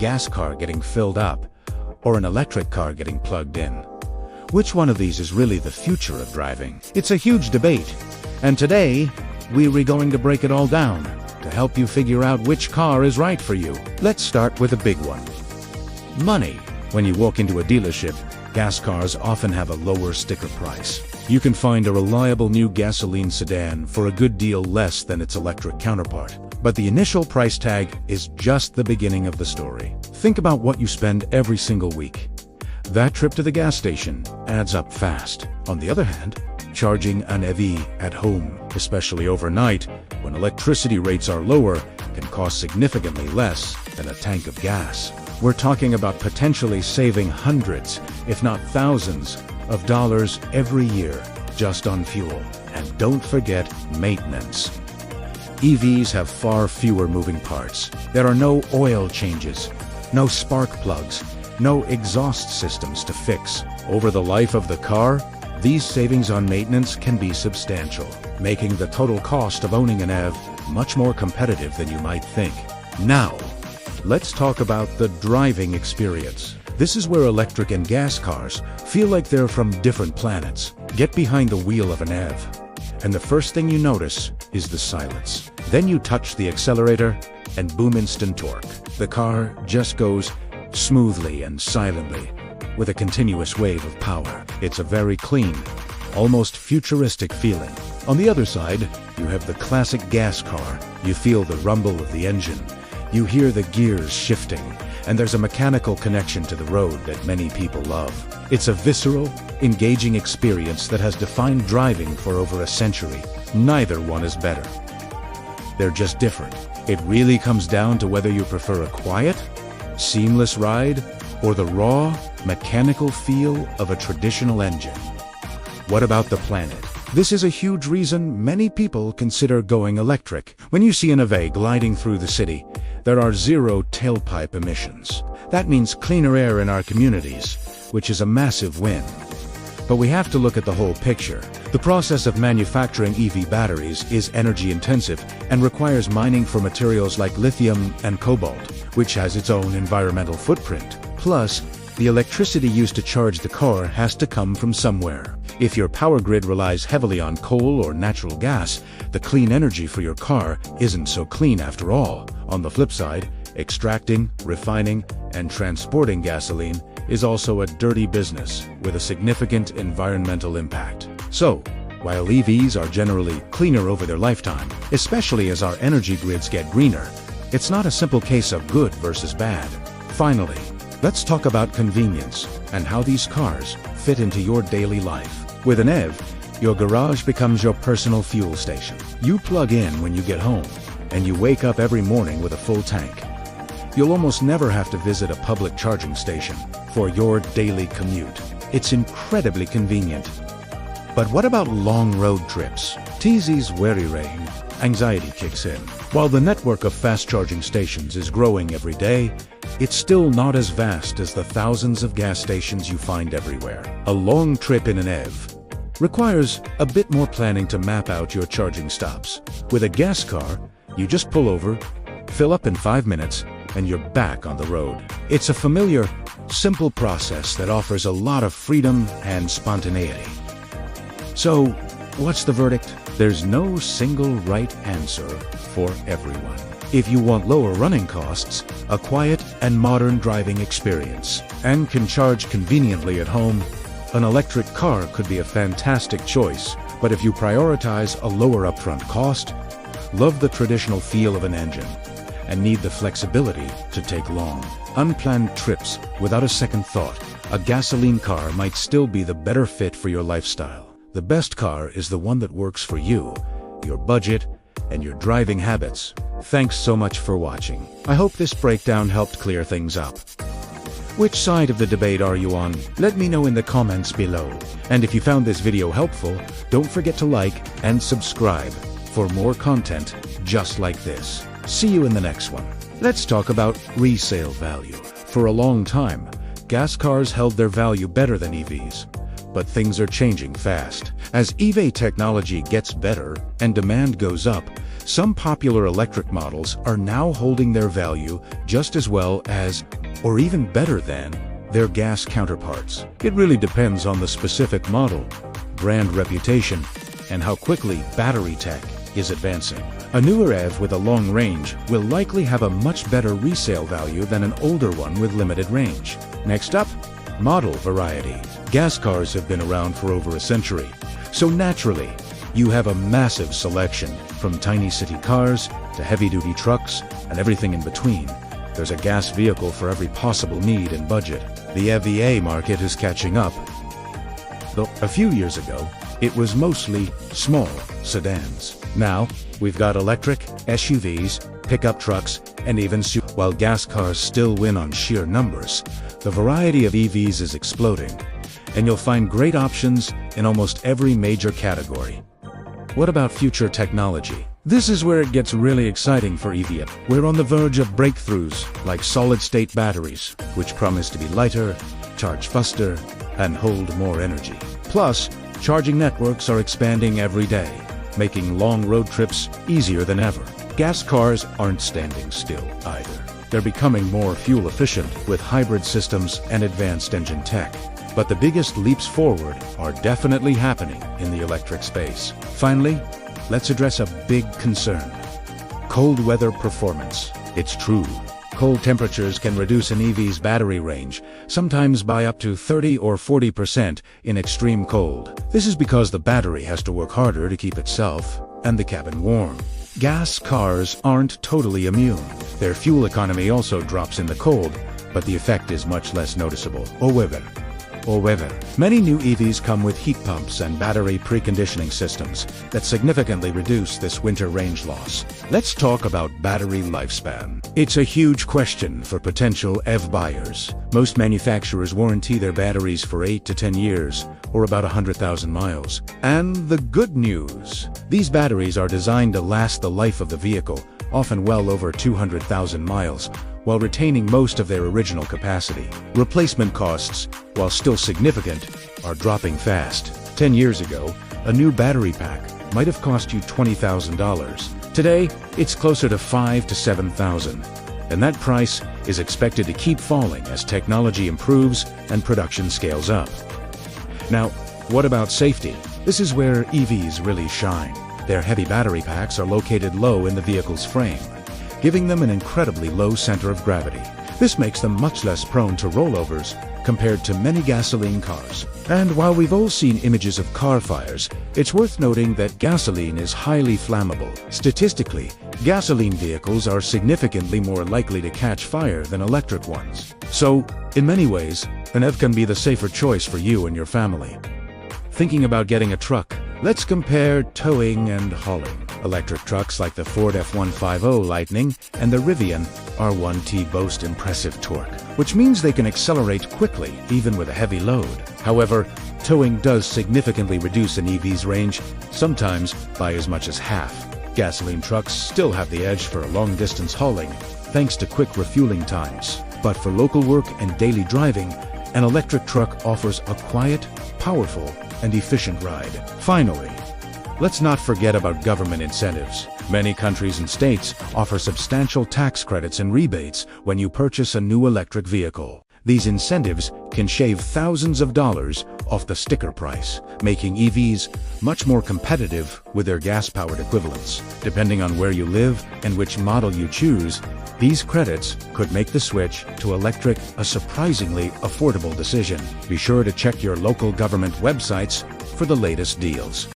gas car getting filled up, or an electric car getting plugged in? Which one of these is really the future of driving? It's a huge debate, and today, we're going to break it all down to help you figure out which car is right for you. Let's start with a big one. Money. When you walk into a dealership, gas cars often have a lower sticker price. You can find a reliable new gasoline sedan for a good deal less than its electric counterpart. But the initial price tag is just the beginning of the story. Think about what you spend every single week. That trip to the gas station adds up fast. On the other hand, charging an EV at home, especially overnight, when electricity rates are lower, can cost significantly less than a tank of gas. We're talking about potentially saving hundreds, if not thousands, of dollars every year just on fuel. And don't forget maintenance. EVs have far fewer moving parts. There are no oil changes, no spark plugs, no exhaust systems to fix. Over the life of the car, these savings on maintenance can be substantial, making the total cost of owning an EV much more competitive than you might think. Now, let's talk about the driving experience. This is where electric and gas cars feel like they're from different planets. Get behind the wheel of an EV, and the first thing you notice is the silence. Then you touch the accelerator, and boom, instant torque. The car just goes smoothly and silently, with a continuous wave of power. It's a very clean, almost futuristic feeling. On the other side, you have the classic gas car. You feel the rumble of the engine. You hear the gears shifting, and there's a mechanical connection to the road that many people love. It's a visceral, engaging experience that has defined driving for over a century. Neither one is better. They're just different. It really comes down to whether you prefer a quiet, seamless ride, or the raw, mechanical feel of a traditional engine. What about the planet? This is a huge reason many people consider going electric. When you see an EV gliding through the city, there are zero tailpipe emissions. That means cleaner air in our communities, which is a massive win. But we have to look at the whole picture. The process of manufacturing EV batteries is energy intensive and requires mining for materials like lithium and cobalt, which has its own environmental footprint. Plus, the electricity used to charge the car has to come from somewhere. If your power grid relies heavily on coal or natural gas, the clean energy for your car isn't so clean after all. On the flip side, extracting, refining, and transporting gasoline is also a dirty business with a significant environmental impact. So, while EVs are generally cleaner over their lifetime, especially as our energy grids get greener, it's not a simple case of good versus bad. Finally, let's talk about convenience and how these cars fit into your daily life. With an EV, your garage becomes your personal fuel station. You plug in when you get home, and you wake up every morning with a full tank. You'll almost never have to visit a public charging station for your daily commute. It's incredibly convenient. But what about long road trips? TZ's weary rain, anxiety kicks in. While the network of fast charging stations is growing every day, it's still not as vast as the thousands of gas stations you find everywhere. A long trip in an EV requires a bit more planning to map out your charging stops. With a gas car, you just pull over, fill up in 5 minutes, and you're back on the road. It's a familiar, simple process that offers a lot of freedom and spontaneity. So, what's the verdict? There's no single right answer for everyone. If you want lower running costs, a quiet and modern driving experience, and can charge conveniently at home, an electric car could be a fantastic choice. But if you prioritize a lower upfront cost, love the traditional feel of an engine, and need the flexibility to take long, unplanned trips without a second thought, a gasoline car might still be the better fit for your lifestyle. The best car is the one that works for you, your budget, and your driving habits. Thanks so much for watching. I hope this breakdown helped clear things up. Which side of the debate are you on? Let me know in the comments below. And if you found this video helpful, don't forget to like and subscribe for more content just like this. See you in the next one. Let's talk about resale value. For a long time, gas cars held their value better than EVs. But things are changing fast. As EV technology gets better and demand goes up, Some popular electric models are now holding their value just as well as, or even better than, their gas counterparts. It really depends on the specific model, brand reputation, and how quickly battery tech is advancing. A newer EV with a long range will likely have a much better resale value than an older one with limited range. Next up, model variety. Gas cars have been around for over a century, so naturally, you have a massive selection, from tiny city cars to heavy-duty trucks and everything in between. There's a gas vehicle for every possible need and budget. The EVA market is catching up, though a few years ago, it was mostly small sedans. Now, we've got electric, SUVs, pickup trucks, and even while gas cars still win on sheer numbers, the variety of EVs is exploding, and you'll find great options in almost every major category. What about future technology? This is where it gets really exciting for EV. We're on the verge of breakthroughs like solid-state batteries, which promise to be lighter, charge faster, and hold more energy. Plus, charging networks are expanding every day, making long road trips easier than ever. Gas cars aren't standing still either. They're becoming more fuel efficient with hybrid systems and advanced engine tech. But the biggest leaps forward are definitely happening in the electric space. Finally, let's address a big concern: cold weather performance. It's true, cold temperatures can reduce an EV's battery range, sometimes by up to 30 or 40% in extreme cold. This is because the battery has to work harder to keep itself and the cabin warm. Gas cars aren't totally immune. Their fuel economy also drops in the cold, but the effect is much less noticeable. However, many new EVs come with heat pumps and battery preconditioning systems that significantly reduce this winter range loss. Let's talk about battery lifespan. It's a huge question for potential EV buyers. Most manufacturers warranty their batteries for 8 to 10 years, or about 100,000 miles. And the good news: these batteries are designed to last the life of the vehicle, often well over 200,000 miles, while retaining most of their original capacity. Replacement costs, while still significant, are dropping fast. 10 years ago, a new battery pack might have cost you $20,000. Today, it's closer to $5,000 to $7,000. And that price is expected to keep falling as technology improves and production scales up. Now, what about safety? This is where EVs really shine. Their heavy battery packs are located low in the vehicle's frame, giving them an incredibly low center of gravity. This makes them much less prone to rollovers compared to many gasoline cars. And while we've all seen images of car fires, it's worth noting that gasoline is highly flammable. Statistically, gasoline vehicles are significantly more likely to catch fire than electric ones. So, in many ways, an EV can be the safer choice for you and your family. Thinking about getting a truck? Let's compare towing and hauling. Electric trucks like the Ford F-150 Lightning and the Rivian R1T boast impressive torque, which means they can accelerate quickly even with a heavy load. However, towing does significantly reduce an EV's range, sometimes by as much as half. Gasoline trucks still have the edge for long-distance hauling, thanks to quick refueling times. But for local work and daily driving, an electric truck offers a quiet, powerful, and efficient ride. Finally, let's not forget about government incentives. Many countries and states offer substantial tax credits and rebates when you purchase a new electric vehicle. These incentives can shave thousands of dollars off the sticker price, making EVs much more competitive with their gas-powered equivalents. Depending on where you live and which model you choose, these credits could make the switch to electric a surprisingly affordable decision. Be sure to check your local government websites for the latest deals.